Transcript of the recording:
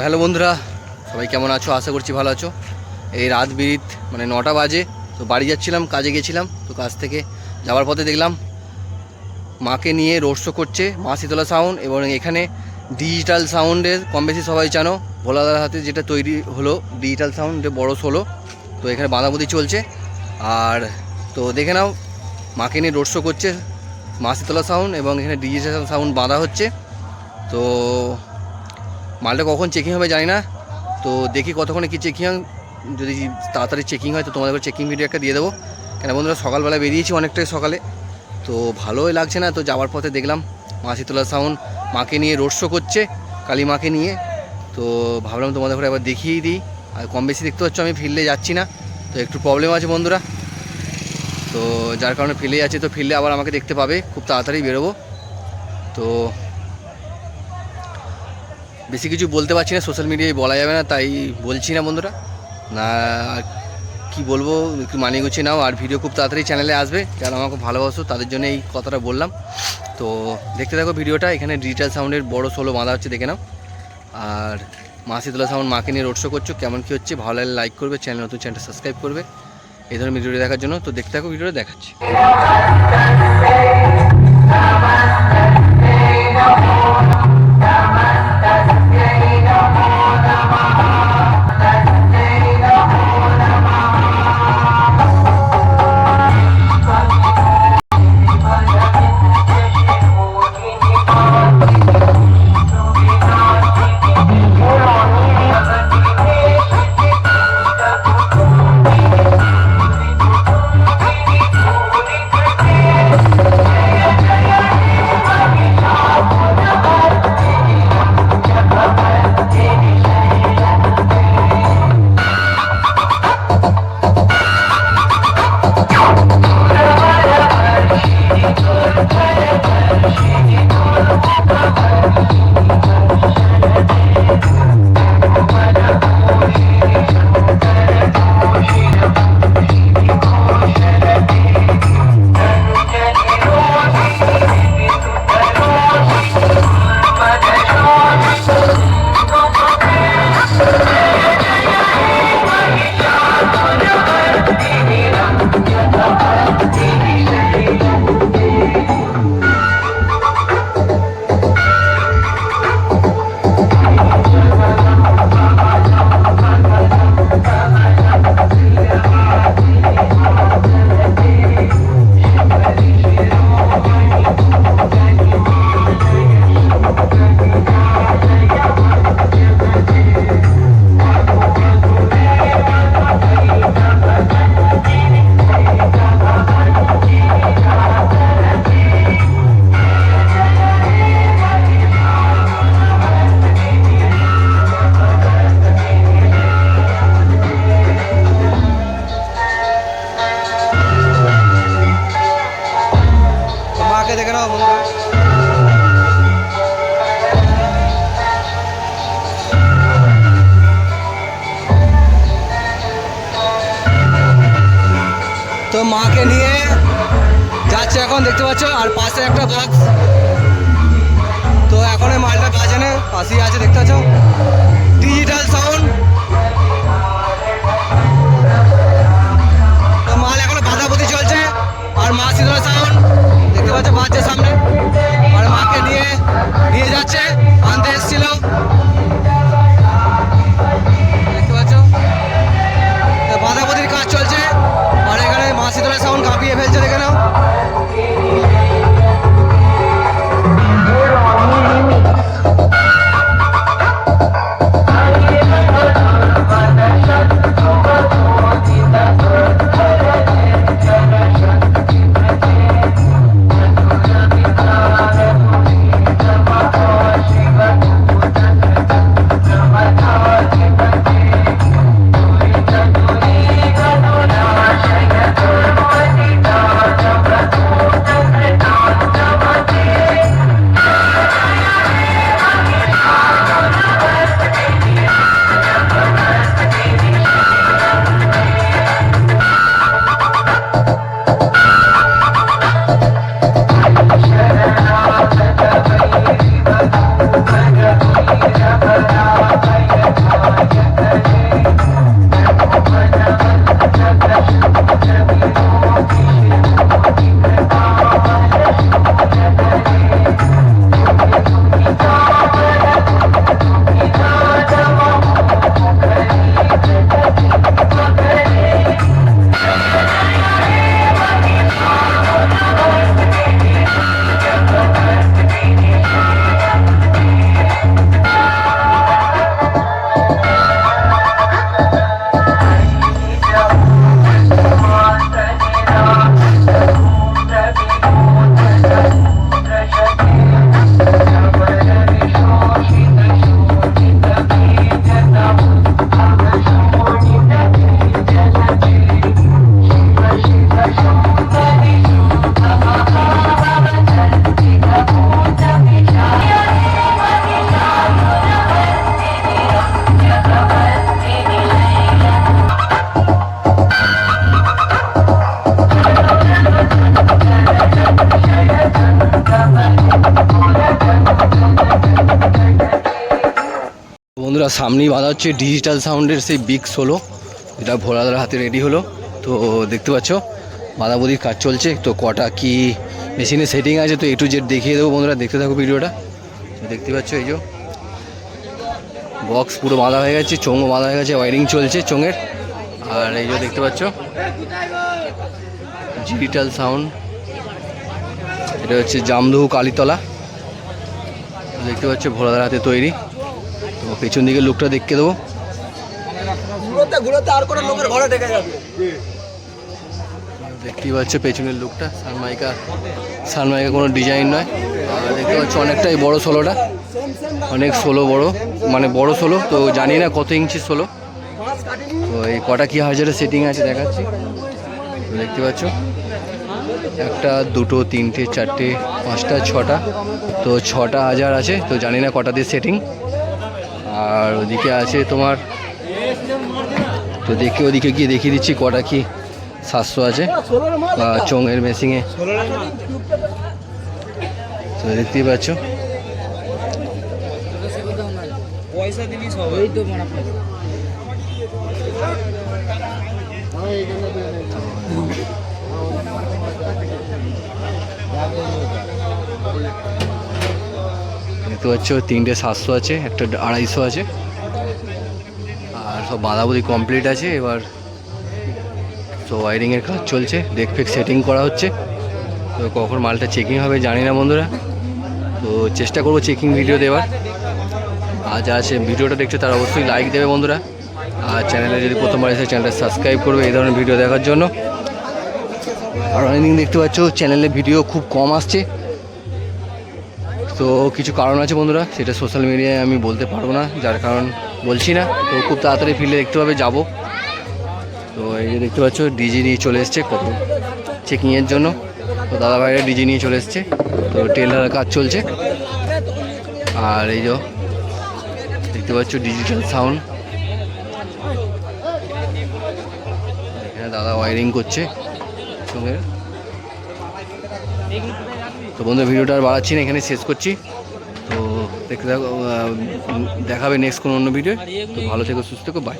Hello বন্ধুরা, সবাই কেমন আছো? আশা করছি ভালো আছো। এই রাত বিরিত মানে 9টা বাজে, তো বাড়ি যাচ্ছিলাম, কাজে গেছিলাম। তো কাজ থেকে যাওয়ার পথে দেখলাম মাকে নিয়ে রোড শো করছে মা শীতলা সাউন্ড। এবং এখানে ডিজিটাল সাউন্ডের কম বেশি সবাই জানো, ভোলাদার হাতে যেটা তৈরি হলো ডিজিটাল সাউন্ড বড় ষোলো। তো এখানে বাঁধাবুঁদি চলছে। আর তো দেখে নাও, মাকে নিয়ে রোড শো করছে মা শীতলা সাউন্ড, এবং এখানে ডিজিটাল সাউন্ড বাঁধা হচ্ছে। তো মালটা কখন চেকিং হবে জানি না, তো দেখি কতক্ষণে কি চেকিং। যদি তাড়াতাড়ি চেকিং হয় তো তোমাদের চেকিং ভিডিও একটা দিয়ে দেবো। কেন বন্ধুরা, সকালবেলা বেরিয়েছি অনেকটাই সকালে, তো ভালোই লাগছে না। তো যাওয়ার পথে দেখলাম মা শীতলা সাউন্ড মাকে নিয়ে রোড শো করছে, কালী মাকে নিয়ে। তো ভাবলাম তোমাদের ঘরে একবার দেখিয়ে দিই। আর কম বেশি দেখতে পাচ্ছ আমি ফিল্ডে যাচ্ছি না, তো একটু প্রবলেম আছে বন্ধুরা, তো যার কারণে ফিল্ডে যাচ্ছি। তো ফিল্ডে আবার আমাকে দেখতে পাবে, খুব তাড়াতাড়ি বেরোবো। তো বেশি কিছু বলতে পারছি না, সোশ্যাল মিডিয়ায় বলা যাবে না, তাই বলছি না বন্ধুরা। না আর কী বলবো, একটু মানিয়ে গুছিয়ে নাও। আর ভিডিও খুব তাড়াতাড়ি চ্যানেলে আসবে, যারা আমাকে ভালোবাসো তাদের জন্য এই কথাটা বললাম। তো দেখতে থাকো ভিডিওটা। এখানে ডিজিটাল সাউন্ডের বড় ষোলো বাঁধা হচ্ছে, দেখে নাও। আর মা শীতলা সাউন্ড মাকে নিয়ে রোড শো করছো, কেমন কী হচ্ছে ভালো লাগলে লাইক করবে, চ্যানেল নতুন চ্যানেলটা সাবস্ক্রাইব করবে এই ধরনের ভিডিওটা দেখার জন্য। তো দেখতে থাকো ভিডিওটা, দেখাচ্ছি। দেখে নাও বন্ধুরা। তো মাকে নিয়ে যাচ্ছে এখন, দেখতে পাচ্ছ। আর পাশে একটা বক্স, তো এখন এই মালটা বাজে না, পাশেই আছে, দেখতে পাচ্ছ ডিজিটাল সাউন্ড। তো মাল এখনো বাঁধাবুঁদি চলছে। আর মা শীতলা সাউন্ড দেখতে পাচ্ছ বাজছে সামনে, আর মাকে নিয়ে যাচ্ছে, আনতে এসেছিল, দেখতে পাচ্ছ। বাঁধাবুঁদির কাজ চলছে, আর এখানে মা শীতলা সাউন্ড কাঁপিয়ে ফেলছে, দেখে নাও। বন্ধুরা সামনেই বাঁধা হচ্ছে ডিজিটাল সাউন্ডের সেই বিগ সোলো, এটা ভোলাদার হাতে রেডি হলো। তো দেখতে পাচ্ছ বাঁধাবুদির কাজ চলছে। তো কটা কি মেশিনে সেটিং আছে তো A to Z দেখিয়ে দেবো বন্ধুরা, দেখতে থাকো ভিডিওটা। তো দেখতে পাচ্ছ এই যে বক্স পুরো বাঁধা হয়ে গেছে, চোঙও বাঁধা হয়ে গেছে, ওয়ারিং চলছে চোঙের। আর এই যে দেখতে পাচ্ছ ডিজিটাল সাউন্ড, এটা হচ্ছে জামদহু কালীতলা। দেখতে পাচ্ছ ভোলাদার হাতে তৈরি। তো পেছন দিকে লুকটা দেখতে দেবো। দেখতেই পাচ্ছ পেছনের লুকটা, সানমাইকা কোনো ডিজাইন নয়। আর দেখতে পাচ্ছ অনেকটাই বড় সোলোটা, অনেক সোলো বড়, মানে বড় সোলো। তো জানি না কত ইঞ্চি সোলো। তো এই কটা কি হাজারে সেটিং আছে দেখাচ্ছি। তো দেখতে পাচ্ছ একটা, দুটো, তিনটে, চারটে, পাঁচটা, ছটা। তো 6টা হাজার আছে। তো জানি না কটা দিয়ে সেটিং। আর ওদিকে আছে তোমার, তো দেখে ওদিকে গিয়ে দেখিয়ে দিচ্ছি কটা কি 700 আছে বা চোঙের মেশিনে। তো দেখতেই পাচ্ছ দেখতে পাচ্ছ 3টে 700 আছে, একটা 250 আছে। আর সব বাঁধাবুদি কমপ্লিট আছে। এবার তো ওয়ারিংয়ের কাজ চলছে, ডেক ফেক সেটিং করা হচ্ছে। তো কখন মালটা চেকিং হবে জানি না বন্ধুরা। তো চেষ্টা করবো চেকিং ভিডিও দেওয়ার। আর যারা আছে ভিডিওটা দেখছে তারা অবশ্যই লাইক দেবে বন্ধুরা। আর চ্যানেলে যদি প্রথমবার এসে চ্যানেলটা সাবস্ক্রাইব করবে এই ধরনের ভিডিও দেখার জন্য। আর অনেকদিন দেখতে পাচ্ছ চ্যানেলে ভিডিও খুব কম আসছে। তো কিছু কারণ আছে বন্ধুরা, সেটা সোশ্যাল মিডিয়ায় আমি বলতে পারবো না, যার কারণ বলছি না। তো খুব তাড়াতাড়ি ফিল্ডে দেখতে পাবে যাব। তো এই যে দেখতে পাচ্ছ ডিজি নিয়ে চলে এসছে কত চেকিংয়ের জন্য। তো দাদা ভাইরা ডিজি নিয়ে চলে এসছে। তো টেলারের কাজ চলছে। আর এই যে দেখতে পাচ্ছ ডিজিটাল সাউন্ড, এখানে দাদা ওয়ারিং করছে সঙ্গে। তো বন্ধু ভিডিওটা আর বাড়াচ্ছি না, এখানে শেষ করছি। তো দেখতে দেখাবে নেক্সট কোনো অন্য ভিডিও। তো ভালো থেকো, সুস্থ থেকো, বাই।